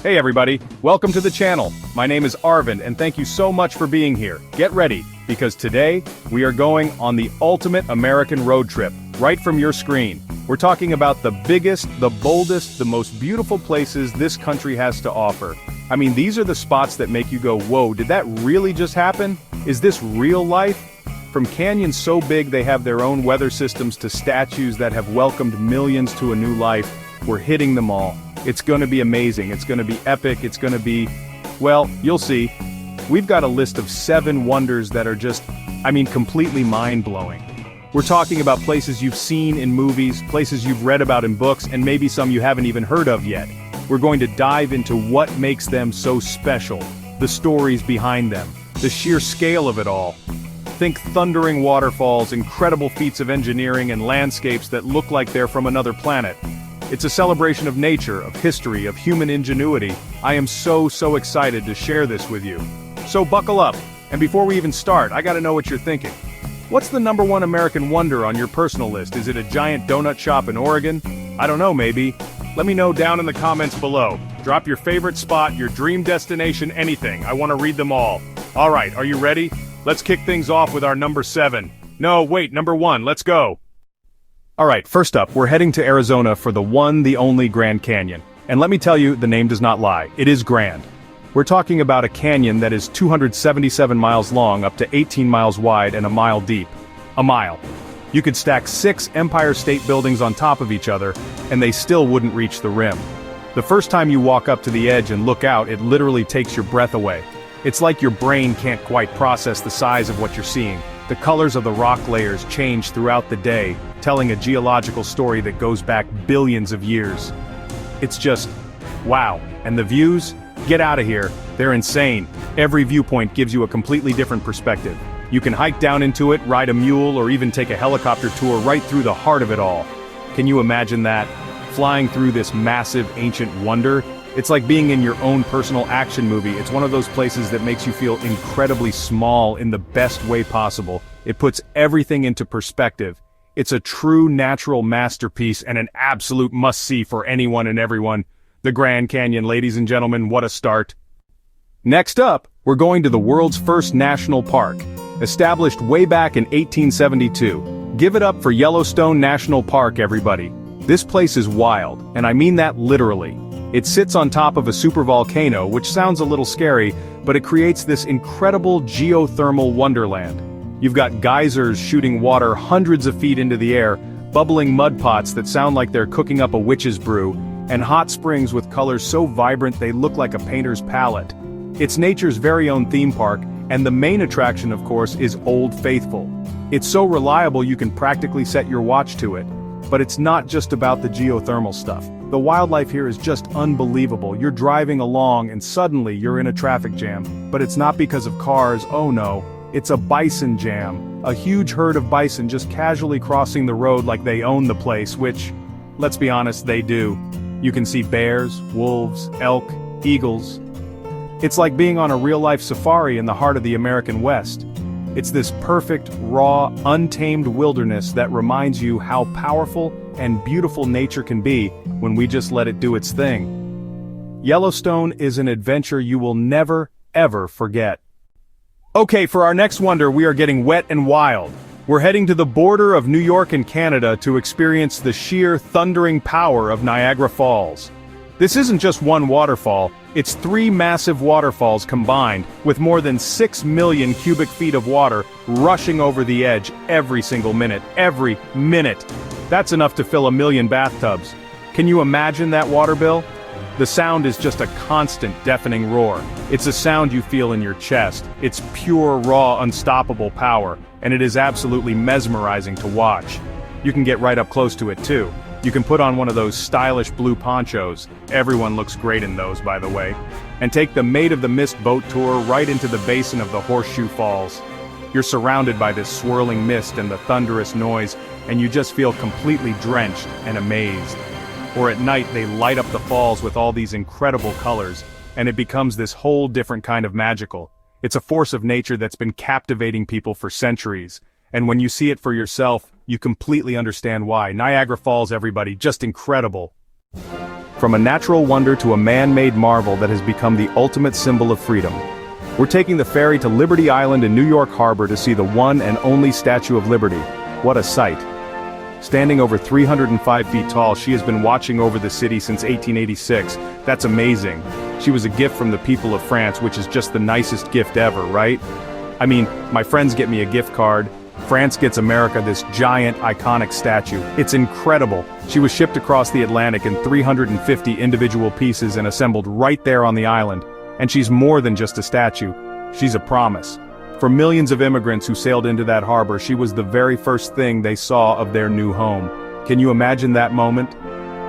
Hey everybody, welcome to the channel. My name is Arvind and thank you so much for being here. Get ready, because today, we are going on the ultimate American road trip, right from your screen. We're talking about the biggest, the boldest, the most beautiful places this country has to offer. I mean, these are the spots that make you go, whoa, did that really just happen? Is this real life? From canyons so big they have their own weather systems to statues that have welcomed millions to a new life, we're hitting them all. It's gonna be amazing, it's gonna be epic, it's gonna be, well, you'll see. We've got a list of 7 wonders that are just, completely mind-blowing. We're talking about places you've seen in movies, places you've read about in books, and maybe some you haven't even heard of yet. We're going to dive into what makes them so special, the stories behind them, the sheer scale of it all. Think thundering waterfalls, incredible feats of engineering, and landscapes that look like they're from another planet. It's a celebration of nature, of history, of human ingenuity. I am so excited to share this with you. So buckle up, and before we even start, I gotta know what you're thinking. What's the #1 American wonder on your personal list? Is it a giant donut shop in Oregon? I don't know, maybe. Let me know down in the comments below. Drop your favorite spot, your dream destination, anything. I want to read them all. Alright, are you ready? Let's kick things off with our number 7. No, wait, number 1, let's go. Alright, first up, we're heading to Arizona for the one, the only Grand Canyon. And let me tell you, the name does not lie. It is grand. We're talking about a canyon that is 277 miles long, up to 18 miles wide, and a mile deep. A mile. You could stack 6 Empire State Buildings on top of each other, and they still wouldn't reach the rim. The first time you walk up to the edge and look out, it literally takes your breath away. It's like your brain can't quite process the size of what you're seeing. The colors of the rock layers change throughout the day, telling a geological story that goes back billions of years. It's just, wow. And the views? Get out of here. They're insane. Every viewpoint gives you a completely different perspective. You can hike down into it, ride a mule, or even take a helicopter tour right through the heart of it all. Can you imagine that? Flying through this massive ancient wonder? It's like being in your own personal action movie. It's one of those places that makes you feel incredibly small in the best way possible. It puts everything into perspective. It's a true natural masterpiece and an absolute must-see for anyone and everyone. The Grand Canyon, ladies and gentlemen, what a start. Next up, we're going to the world's first national park. Established way back in 1872. Give it up for Yellowstone National Park, everybody. This place is wild, and I mean that literally. It sits on top of a supervolcano, which sounds a little scary, but it creates this incredible geothermal wonderland. You've got geysers shooting water hundreds of feet into the air, bubbling mud pots that sound like they're cooking up a witch's brew, and hot springs with colors so vibrant they look like a painter's palette. It's nature's very own theme park, and the main attraction, of course, is Old Faithful. It's so reliable you can practically set your watch to it. But it's not just about the geothermal stuff. The wildlife here is just unbelievable. You're driving along and suddenly you're in a traffic jam. But it's not because of cars, oh no. It's a bison jam. A huge herd of bison just casually crossing the road like they own the place, which, let's be honest, they do. You can see bears, wolves, elk, eagles. It's like being on a real-life safari in the heart of the American West. It's this perfect, raw, untamed wilderness that reminds you how powerful and beautiful nature can be when we just let it do its thing. Yellowstone is an adventure you will never, ever forget. Okay, for our next wonder, we are getting wet and wild. We're heading to the border of New York and Canada to experience the sheer, thundering power of Niagara Falls. This isn't just one waterfall, it's 3 massive waterfalls combined, with more than 6 million cubic feet of water rushing over the edge every single minute. Every minute! That's enough to fill 1 million bathtubs. Can you imagine that water bill? The sound is just a constant, deafening roar. It's a sound you feel in your chest. It's pure, raw, unstoppable power, and it is absolutely mesmerizing to watch. You can get right up close to it too. You can put on one of those stylish blue ponchos, everyone looks great in those by the way, and take the Maid of the Mist boat tour right into the basin of the Horseshoe Falls. You're surrounded by this swirling mist and the thunderous noise, and you just feel completely drenched and amazed. Or at night they light up the falls with all these incredible colors, and it becomes this whole different kind of magical. It's a force of nature that's been captivating people for centuries, and when you see it for yourself, you completely understand why. Niagara Falls, everybody, just incredible. From a natural wonder to a man-made marvel that has become the ultimate symbol of freedom. We're taking the ferry to Liberty Island in New York Harbor to see the one and only Statue of Liberty. What a sight. Standing over 305 feet tall, she has been watching over the city since 1886. That's amazing. She was a gift from the people of France, which is just the nicest gift ever, right? I mean, my friends get me a gift card. France gets America this giant, iconic statue. It's incredible. She was shipped across the Atlantic in 350 individual pieces and assembled right there on the island. And she's more than just a statue. She's a promise. For millions of immigrants who sailed into that harbor, she was the very first thing they saw of their new home. Can you imagine that moment?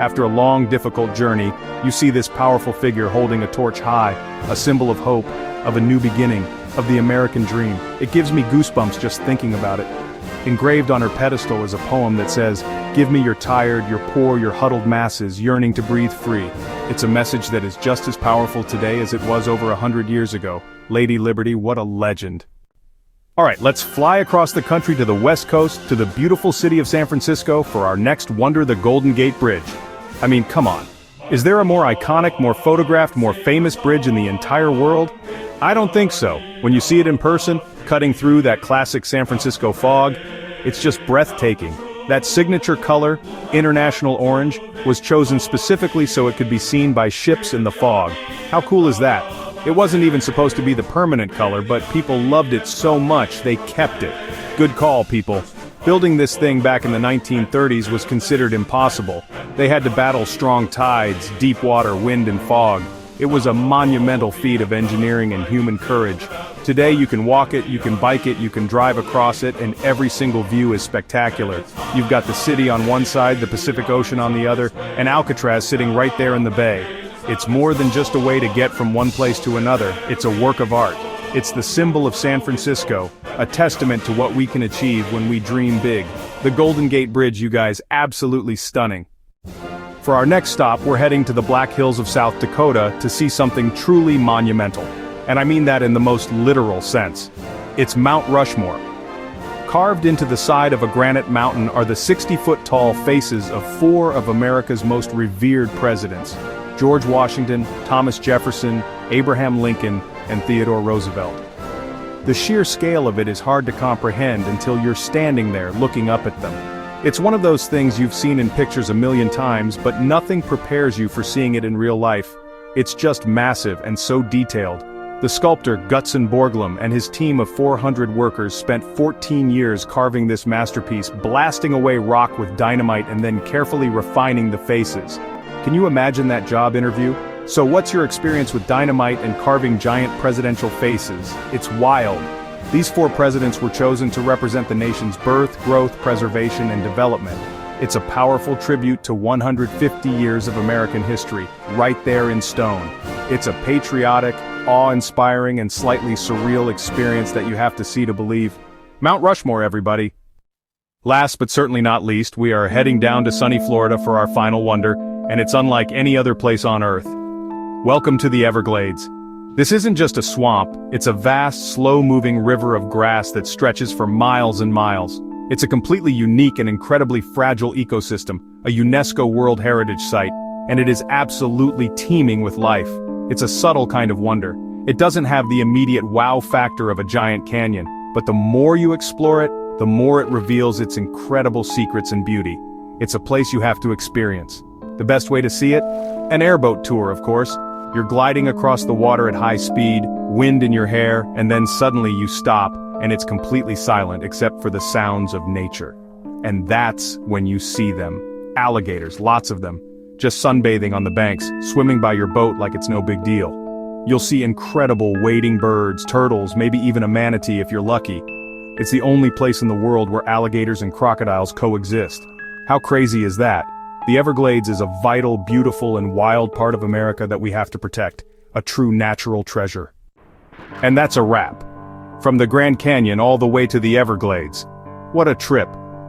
After a long, difficult journey, you see this powerful figure holding a torch high, a symbol of hope, of a new beginning, of the American dream. It gives me goosebumps just thinking about it. Engraved on her pedestal is a poem that says, "Give me your tired, your poor, your huddled masses yearning to breathe free." It's a message that is just as powerful today as it was over 100 years ago. Lady Liberty, what a legend. Alright, let's fly across the country to the west coast, to the beautiful city of San Francisco for our next wonder, the Golden Gate Bridge. I mean, come on. Is there a more iconic, more photographed, more famous bridge in the entire world? I don't think so. When you see it in person, cutting through that classic San Francisco fog, it's just breathtaking. That signature color, international orange, was chosen specifically so it could be seen by ships in the fog. How cool is that? It wasn't even supposed to be the permanent color, but people loved it so much they kept it. Good call, people. Building this thing back in the 1930s was considered impossible. They had to battle strong tides, deep water, wind and fog. It was a monumental feat of engineering and human courage. Today you can walk it, you can bike it, you can drive across it, and every single view is spectacular. You've got the city on one side, the Pacific Ocean on the other, and Alcatraz sitting right there in the bay. It's more than just a way to get from one place to another, it's a work of art. It's the symbol of San Francisco, a testament to what we can achieve when we dream big. The Golden Gate Bridge, you guys, absolutely stunning. For our next stop, we're heading to the Black Hills of South Dakota to see something truly monumental. And I mean that in the most literal sense. It's Mount Rushmore. Carved into the side of a granite mountain are the 60-foot-tall faces of 4 of America's most revered presidents: George Washington, Thomas Jefferson, Abraham Lincoln, and Theodore Roosevelt. The sheer scale of it is hard to comprehend until you're standing there looking up at them. It's one of those things you've seen in pictures a million times, but nothing prepares you for seeing it in real life. It's just massive and so detailed. The sculptor Gutzon Borglum and his team of 400 workers spent 14 years carving this masterpiece, blasting away rock with dynamite and then carefully refining the faces. Can you imagine that job interview? So what's your experience with dynamite and carving giant presidential faces? It's wild. These 4 presidents were chosen to represent the nation's birth, growth, preservation, and development. It's a powerful tribute to 150 years of American history, right there in stone. It's a patriotic, awe-inspiring, and slightly surreal experience that you have to see to believe. Mount Rushmore, everybody. Last but certainly not least, we are heading down to sunny Florida for our final wonder, and it's unlike any other place on Earth. Welcome to the Everglades. This isn't just a swamp, it's a vast, slow-moving river of grass that stretches for miles and miles. It's a completely unique and incredibly fragile ecosystem, a UNESCO World Heritage Site, and it is absolutely teeming with life. It's a subtle kind of wonder. It doesn't have the immediate wow factor of a giant canyon, but the more you explore it, the more it reveals its incredible secrets and beauty. It's a place you have to experience. The best way to see it? An airboat tour, of course. You're gliding across the water at high speed, wind in your hair, and then suddenly you stop, and it's completely silent except for the sounds of nature. And that's when you see them. Alligators, lots of them. Just sunbathing on the banks, swimming by your boat like it's no big deal. You'll see incredible wading birds, turtles, maybe even a manatee if you're lucky. It's the only place in the world where alligators and crocodiles coexist. How crazy is that? The Everglades is a vital, beautiful, and wild part of America that we have to protect. A true natural treasure. And that's a wrap. From the Grand Canyon all the way to the Everglades. What a trip.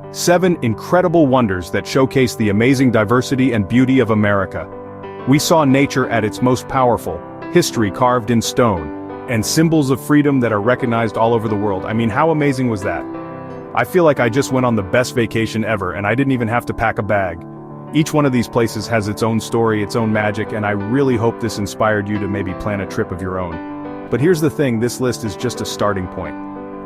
7 incredible wonders that showcase the amazing diversity and beauty of America. We saw nature at its most powerful, history carved in stone, and symbols of freedom that are recognized all over the world. I mean, how amazing was that? I feel like I just went on the best vacation ever and I didn't even have to pack a bag. Each one of these places has its own story, its own magic, and I really hope this inspired you to maybe plan a trip of your own. But here's the thing, this list is just a starting point.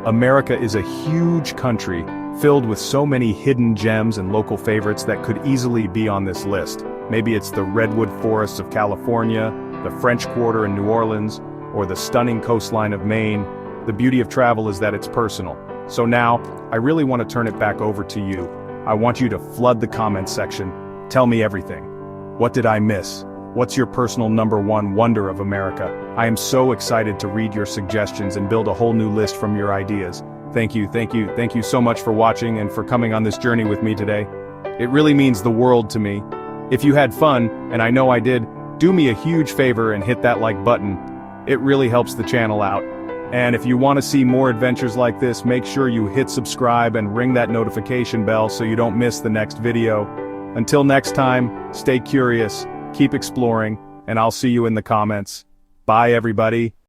America is a huge country, filled with so many hidden gems and local favorites that could easily be on this list. Maybe it's the redwood forests of California, the French Quarter in New Orleans, or the stunning coastline of Maine. The beauty of travel is that it's personal. So now, I really want to turn it back over to you. I want you to flood the comments section. Tell me everything. What did I miss? What's your personal #1 wonder of America? I am so excited to read your suggestions and build a whole new list from your ideas. Thank you so much for watching and for coming on this journey with me today. It really means the world to me. If you had fun, and I know I did, do me a huge favor and hit that like button. It really helps the channel out. And if you want to see more adventures like this, make sure you hit subscribe and ring that notification bell so you don't miss the next video. Until next time, stay curious, keep exploring, and I'll see you in the comments. Bye everybody.